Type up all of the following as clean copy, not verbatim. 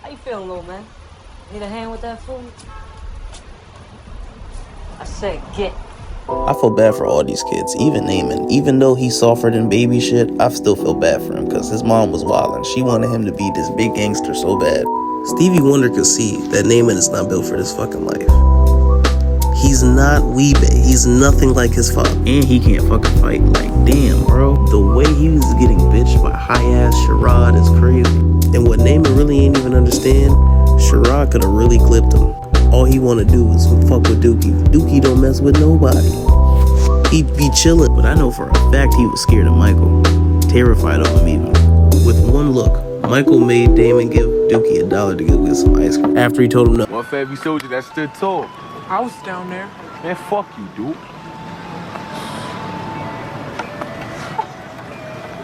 How you feeling, little man? Need a hand with that food? I said get. I feel bad for all these kids, even Namond. Even though he suffered in baby shit, I still feel bad for him because his mom was wildin'. She wanted him to be this big gangster so bad. Stevie Wonder could see that Namond is not built for this fucking life. He's not Weebay. He's nothing like his father. And he can't fucking fight. Like, damn, bro. The way he was getting bitched by high-ass Sherrod is crazy. And what Namond really ain't even understand, Sherrod could have really clipped him. All he wanna do is fuck with Dukie. Dukie don't mess with nobody. He'd be chillin', but I know for a fact he was scared of Michael. Terrified of him even. With one look, Michael made Damon give Dukie $1 to go get some ice cream. After he told him no. One for every soldier that stood tall. House down there. Man, fuck you, dude.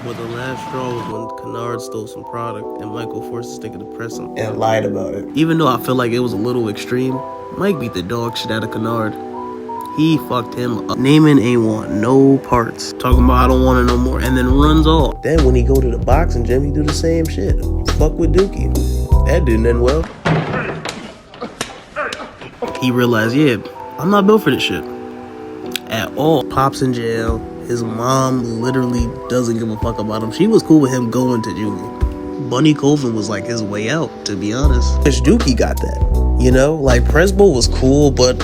But the last straw was when Kennard stole some product and Michael forced his nigga to press him and lied about it. Even though I feel like it was a little extreme, Mike beat the dog shit out of Kennard. He fucked him up. Namond ain't want no parts. Talking about I don't want it no more and then runs off. Then when he go to the boxing gym, he do the same shit. Fuck with Dukie. That didn't end well. He realized, yeah, I'm not built for this shit. At all. Pop's in jail. His mom literally doesn't give a fuck about him. She was cool with him going to juvie. Bunny Colvin was like his way out, to be honest. Which Dukie got that, you know? Like, Presbo was cool, but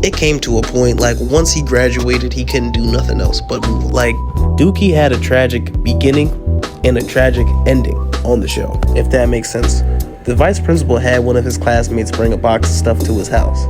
it came to a point, like, once he graduated, he couldn't do nothing else but move. Like, Dukie had a tragic beginning and a tragic ending on the show, if that makes sense. The vice principal had one of his classmates bring a box of stuff to his house.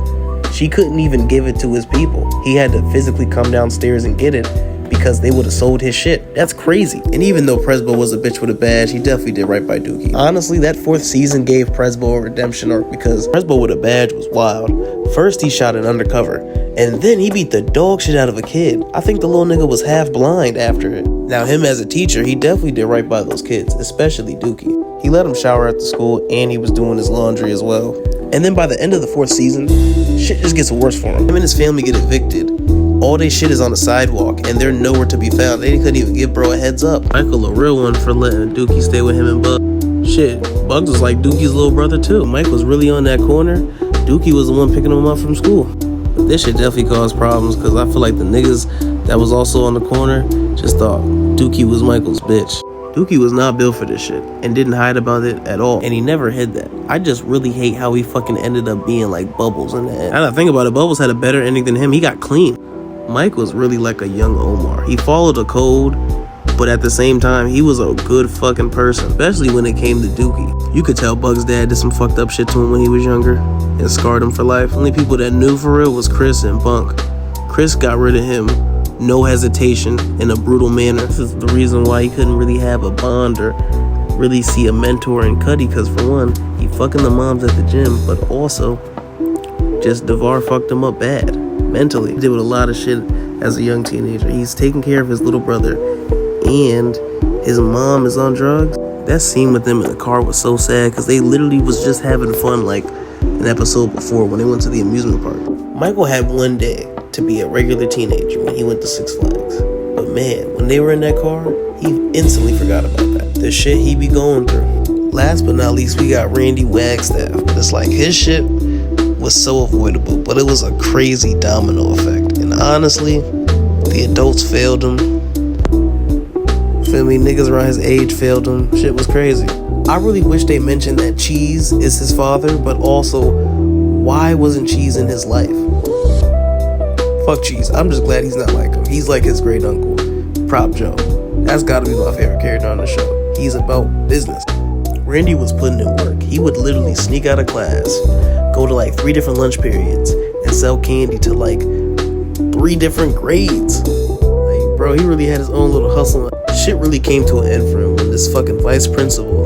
She couldn't even give it to his people. He had to physically come downstairs and get it because they would have sold his shit. That's crazy. And even though Presbo was a bitch with a badge, he definitely did right by Dukie. Honestly, that 4th season gave Presbo a redemption arc because Presbo with a badge was wild. First, he shot an undercover, and then he beat the dog shit out of a kid. I think the little nigga was half blind after it. Now, him as a teacher, he definitely did right by those kids, especially Dukie. He let him shower after school, and he was doing his laundry as well. And then by the end of the 4th season, shit just gets worse for him. Him and his family get evicted. All they shit is on the sidewalk, and they're nowhere to be found. They couldn't even give bro a heads up. Michael a real one for letting Dukie stay with him and Bug. Shit, Bugs was like Dukie's little brother too. Mike was really on that corner. Dukie was the one picking him up from school. But this shit definitely caused problems, because I feel like the niggas that was also on the corner just thought Dukie was Michael's bitch. Dukie was not built for this shit and didn't hide about it at all, and he never hid that. I just really hate how he fucking ended up being like Bubbles in the end. Now that I think about it, Bubbles had a better ending than him. He got clean. Mike was really like a young Omar. He followed a code, but at the same time, he was a good fucking person, especially when it came to Dukie. You could tell Bugs' dad did some fucked up shit to him when he was younger and scarred him for life. Only people that knew for real was Chris and Bunk. Chris got rid of him, no hesitation, in a brutal manner. This is the reason why he couldn't really have a bond or really see a mentor in Cuddy, because for one, he fucking the moms at the gym, but also just DeVar fucked him up bad, mentally. He did with a lot of shit as a young teenager. He's taking care of his little brother, and his mom is on drugs. That scene with them in the car was so sad, because they literally was just having fun like an episode before when they went to the amusement park. Michael had one day to be a regular teenager when he went to Six Flags. But man, when they were in that car, he instantly forgot about that. The shit he be going through. Last but not least, we got Randy Wagstaff. It's like his shit was so avoidable, but it was a crazy domino effect. And honestly, the adults failed him. Feel me? Niggas around his age failed him. Shit was crazy. I really wish they mentioned that Cheese is his father, but also, why wasn't Cheese in his life? Fuck Cheese. I'm just glad he's not like him. He's like his great uncle, Prop Joe. That's gotta be my favorite character on the show. He's about business. Randy was putting in work. He would literally sneak out of class, go to like 3 different lunch periods, and sell candy to like 3 different grades. Like, bro, he really had his own little hustle. Shit really came to an end for him when this fucking vice principal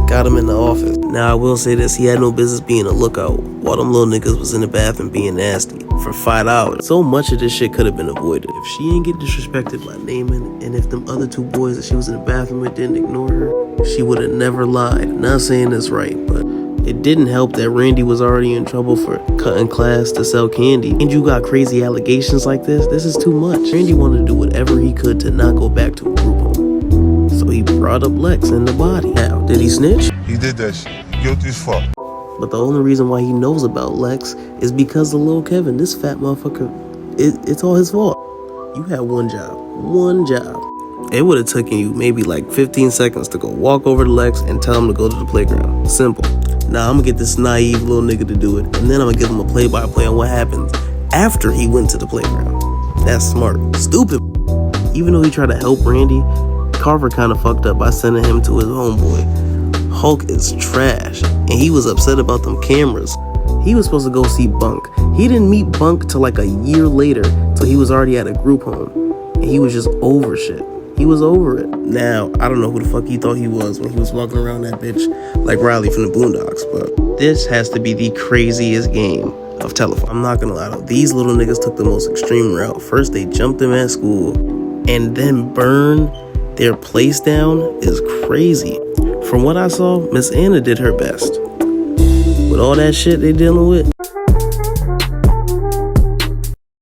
got him in the office. Now, I will say this, he had no business being a lookout while them little niggas was in the bathroom being nasty for 5 hours. So much of this shit could have been avoided if she ain't get disrespected by Namond, and if them other 2 boys that she was in the bathroom with didn't ignore her, she would have never lied. Not saying this right, but it didn't help that Randy was already in trouble for cutting class to sell candy. And you got crazy allegations like this is too much. Randy wanted to do whatever he could to not go back to a group home. So he brought up Lex in the body. Now, did he snitch? He did that shit. Guilty as fuck. But the only reason why he knows about Lex is because of Lil Kevin. This fat motherfucker, it's all his fault. You had one job. One job. It would have taken you maybe like 15 seconds to go walk over to Lex and tell him to go to the playground. Simple. Now I'm gonna get this naive little nigga to do it, and then I'm gonna give him a play-by-play on what happens after he went to the playground. That's smart. Stupid. Even though he tried to help Randy, Carver kind of fucked up by sending him to his homeboy. Hulk is trash, and he was upset about them cameras. He was supposed to go see Bunk. He didn't meet Bunk till like a year later, till he was already at a group home. And he was just over shit. He was over it. Now, I don't know who the fuck he thought he was when he was walking around that bitch like Riley from the Boondocks, but this has to be the craziest game of telephone. I'm not gonna lie though, these little niggas took the most extreme route. First, they jumped him at school, and then burn their place down is crazy. From what I saw, Miss Anna did her best. With all that shit they dealing with,